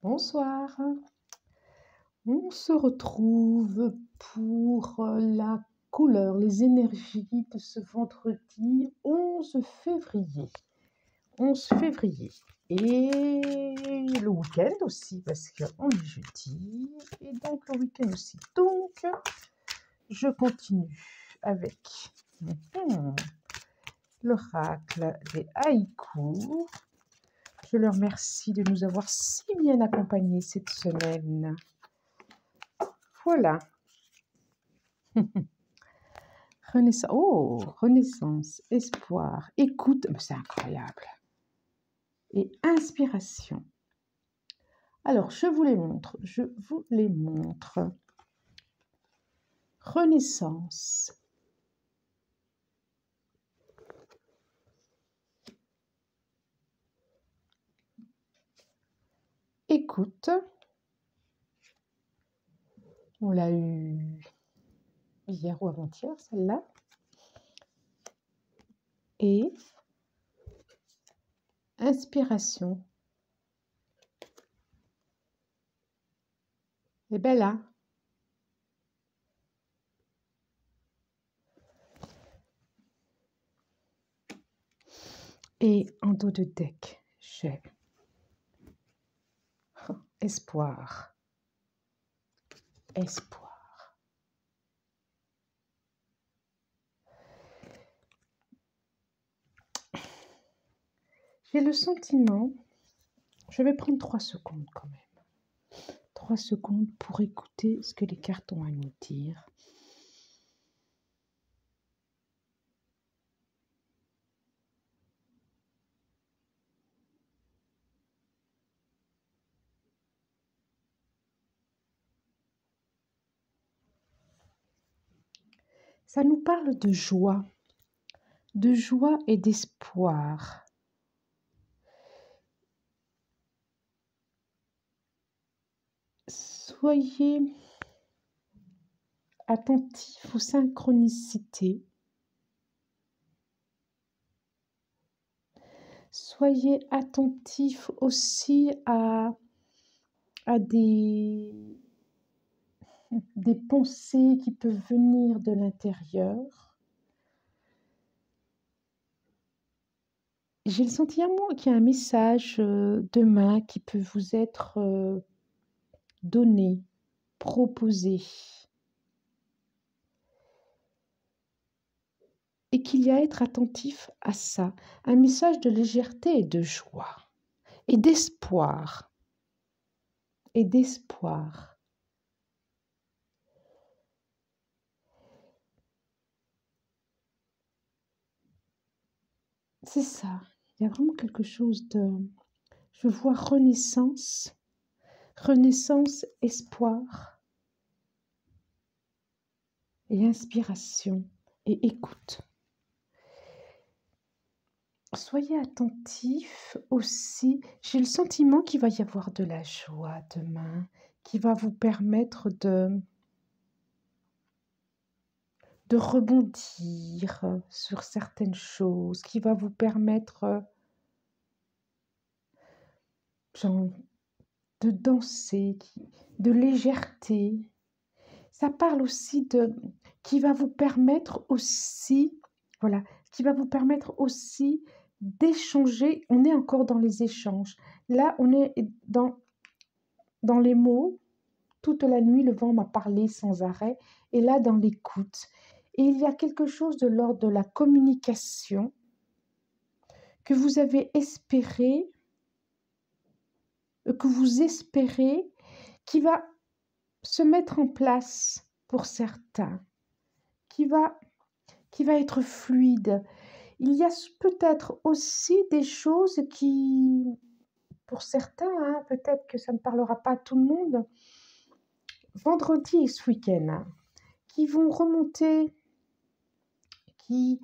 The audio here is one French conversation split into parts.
Bonsoir. On se retrouve pour la couleur, les énergies de ce vendredi 11 février. 11 février. Et le week-end aussi, parce qu'on est jeudi. Et donc le week-end aussi. Donc, je continue avec l'oracle des haïkus. Je leur remercie de nous avoir si bien accompagnés cette semaine. Voilà. Renaissance. Oh, renaissance, espoir, écoute, c'est incroyable. Et inspiration. Alors, je vous les montre. Renaissance. Écoute. On l'a eu hier ou avant-hier, celle-là. Et inspiration. Et bien là. Et en dos de deck, j'ai espoir. Espoir. J'ai le sentiment, je vais prendre 3 secondes quand même. 3 secondes pour écouter ce que les cartes ont à nous dire. Ça nous parle de joie et d'espoir. Soyez attentifs aux synchronicités. Soyez attentifs aussi à des pensées qui peuvent venir de l'intérieur. J'ai le sentiment qu'il y a un message demain qui peut vous être donné, proposé. Et qu'il y a à être attentif à ça. Un message de légèreté et de joie. Et d'espoir. Et d'espoir. C'est ça. Il y a vraiment quelque chose de... Je vois renaissance. Renaissance, espoir. Et inspiration. Et écoute. Soyez attentifs aussi. J'ai le sentiment qu'il va y avoir de la joie demain, qui va vous permettre de rebondir sur certaines choses, qui va vous permettre de danser, de légèreté. Ça parle aussi qui va vous permettre aussi, voilà, qui va vous permettre aussi d'échanger. On est encore dans les échanges. Là, on est dans les mots. Toute la nuit, le vent m'a parlé sans arrêt. Et là, dans l'écoute. Et il y a quelque chose de l'ordre de la communication que vous avez espéré, que vous espérez, qui va se mettre en place pour certains, qui va être fluide. Il y a peut-être aussi des choses qui, pour certains, peut-être que ça ne parlera pas à tout le monde, vendredi et ce week-end, qui vont remonter, qui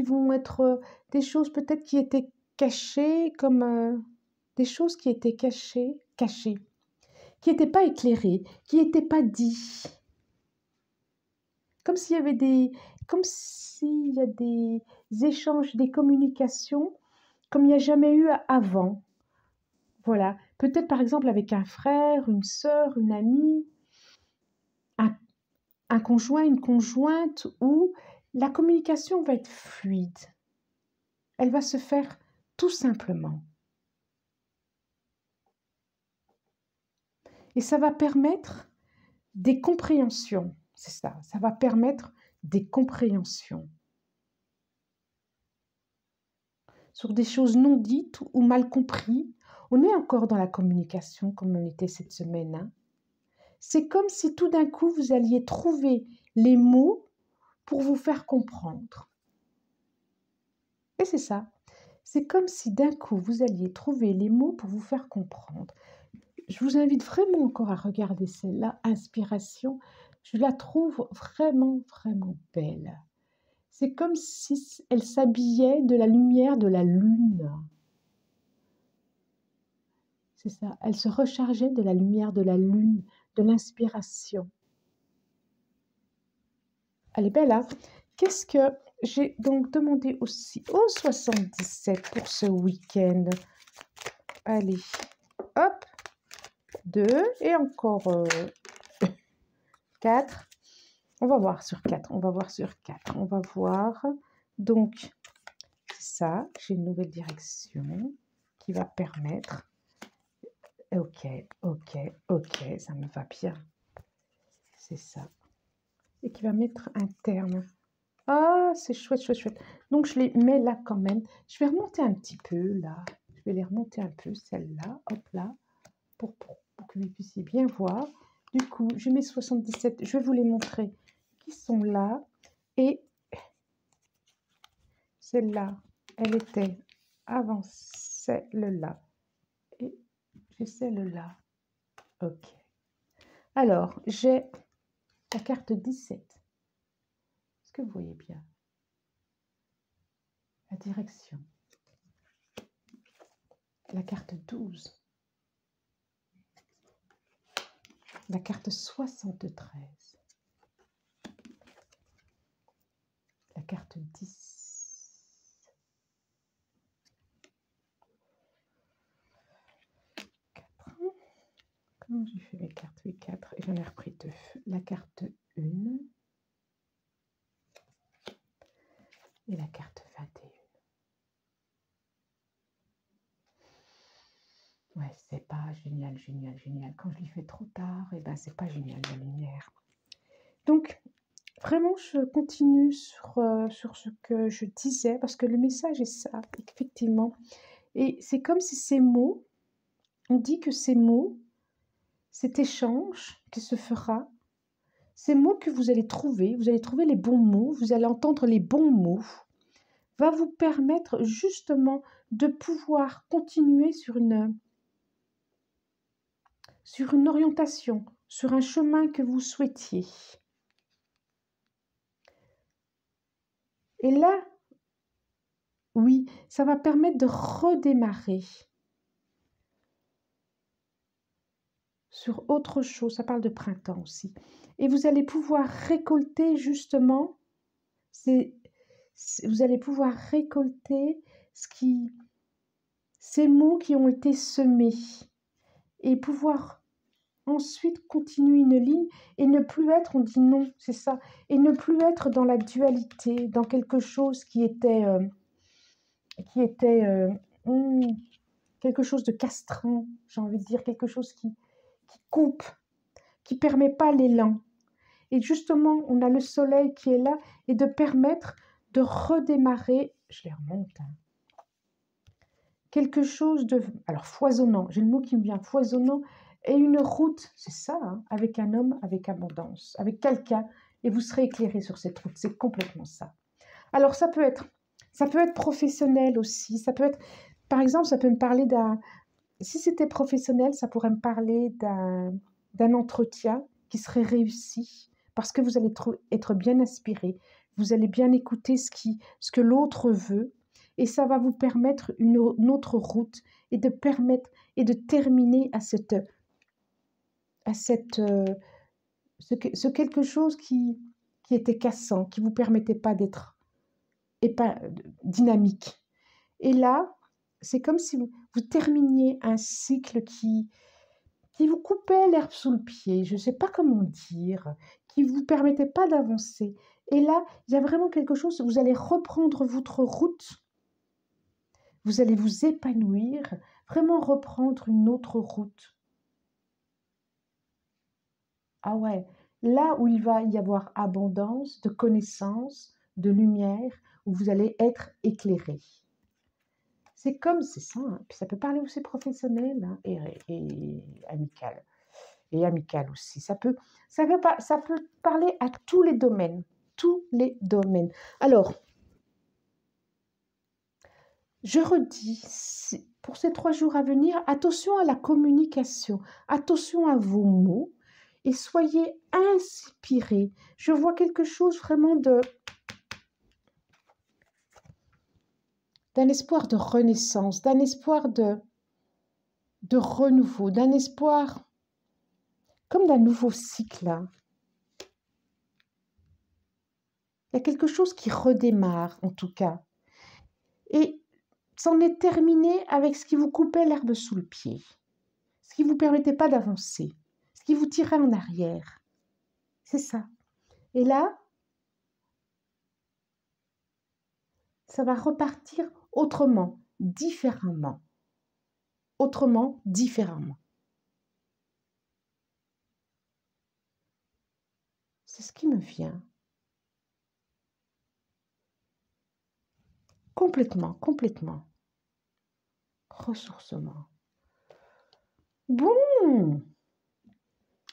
vont être des choses peut-être qui étaient cachées, comme des choses qui étaient cachées, qui n'étaient pas éclairées, qui n'étaient pas dites. Comme s'il y avait des échanges, des communications, comme il n'y a jamais eu avant. Voilà. Peut-être par exemple avec un frère, une sœur, une amie, un, un conjoint, une conjointe, où la communication va être fluide. Elle va se faire tout simplement. Et ça va permettre des compréhensions. C'est ça, ça va permettre des compréhensions sur des choses non dites ou mal comprises. On est encore dans la communication comme on était cette semaine. Hein. C'est comme si tout d'un coup vous alliez trouver les mots pour vous faire comprendre. Et c'est ça. C'est comme si d'un coup vous alliez trouver les mots pour vous faire comprendre. Je vous invite vraiment encore à regarder celle-là, Inspiration. Je la trouve vraiment, vraiment belle. C'est comme si elle s'habillait de la lumière de la lune. C'est ça, elle se rechargeait de la lumière de la lune, de l'inspiration. Elle est belle, hein? Qu'est-ce que j'ai donc demandé aussi au 77 pour ce week-end? Allez, hop, 2 et encore 4. On va voir sur 4, on va voir sur 4. On va voir, donc, ça, j'ai une nouvelle direction qui va permettre... Ok, ça me va bien. C'est ça. Et qui va mettre un terme. Ah, c'est chouette, chouette, chouette. Donc, je les mets là quand même. Je vais remonter un petit peu, là. Je vais les remonter un peu, celle-là. Hop là. Pour que vous puissiez bien voir. Du coup, je mets 77. Je vais vous les montrer qui sont là. Et celle-là, elle était avant celle-là. Et j'ai celle-là. Ok. Alors, j'ai la carte 17. Est-ce que vous voyez bien? La direction. La carte 12. La carte 73. La carte 10. Comment j'ai fait mes cartes? Oui, 4. Et j'en ai repris 2. La carte 1. Et la carte 21. Ouais, c'est pas génial, génial, génial. Quand je l'ai fait trop tard, et ben c'est pas génial la lumière. Donc, vraiment, je continue sur ce que je disais, parce que le message est ça, effectivement. Et c'est comme si ces mots, on dit que ces mots, cet échange qui se fera, ces mots que vous allez trouver les bons mots, vous allez entendre les bons mots, va vous permettre justement de pouvoir continuer sur une orientation, sur un chemin que vous souhaitiez. Et là, oui, ça va permettre de redémarrer sur autre chose. Ça parle de printemps aussi. Et vous allez pouvoir récolter justement, vous allez pouvoir récolter ces mots qui ont été semés et pouvoir ensuite continuer une ligne et ne plus être, on dit non, c'est ça, et ne plus être dans la dualité, dans quelque chose qui était quelque chose de castrant, j'ai envie de dire, quelque chose qui coupe, qui ne permet pas l'élan. Et justement, on a le soleil qui est là et de permettre de redémarrer, je les remonte, hein, quelque chose de, alors foisonnant, j'ai le mot qui me vient, foisonnant, et une route, c'est ça, hein, avec un homme, avec abondance, avec quelqu'un, et vous serez éclairé sur cette route, c'est complètement ça. Alors ça peut être professionnel aussi, ça peut être, par exemple, ça peut me parler si c'était professionnel, ça pourrait me parler d'un entretien qui serait réussi, parce que vous allez être bien inspiré, vous allez bien écouter ce que l'autre veut, et ça va vous permettre une autre route, et de permettre et de terminer ce quelque chose qui était cassant, qui ne vous permettait pas d'être dynamique. Et là, c'est comme si vous terminiez un cycle qui vous coupait l'herbe sous le pied, je ne sais pas comment dire, qui ne vous permettait pas d'avancer. Et là, il y a vraiment quelque chose, vous allez reprendre votre route, vous allez vous épanouir, vraiment reprendre une autre route. Ah ouais, là où il va y avoir abondance de connaissances, de lumière, où vous allez être éclairé. C'est comme, c'est ça, hein. Puis ça peut parler aussi professionnel, hein, et amical. Et amical aussi. Ça peut parler à tous les domaines. Tous les domaines. Alors, je redis, pour ces 3 jours à venir, attention à la communication, attention à vos mots et soyez inspirés. Je vois quelque chose vraiment d'un espoir de renaissance, d'un espoir de renouveau, d'un espoir comme d'un nouveau cycle, hein. Il y a quelque chose qui redémarre en tout cas. Et c'en est terminé avec ce qui vous coupait l'herbe sous le pied, ce qui ne vous permettait pas d'avancer, ce qui vous tirait en arrière. C'est ça. Et là, ça va repartir autrement, différemment. Autrement, différemment. C'est ce qui me vient. Complètement, complètement. Ressourcement. Bon,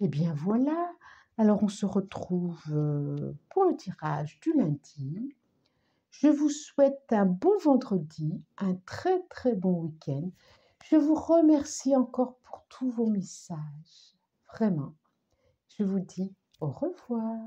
eh bien voilà. Alors on se retrouve pour le tirage du lundi. Je vous souhaite un bon vendredi, un très très bon week-end. Je vous remercie encore pour tous vos messages. Vraiment. Je vous dis au revoir.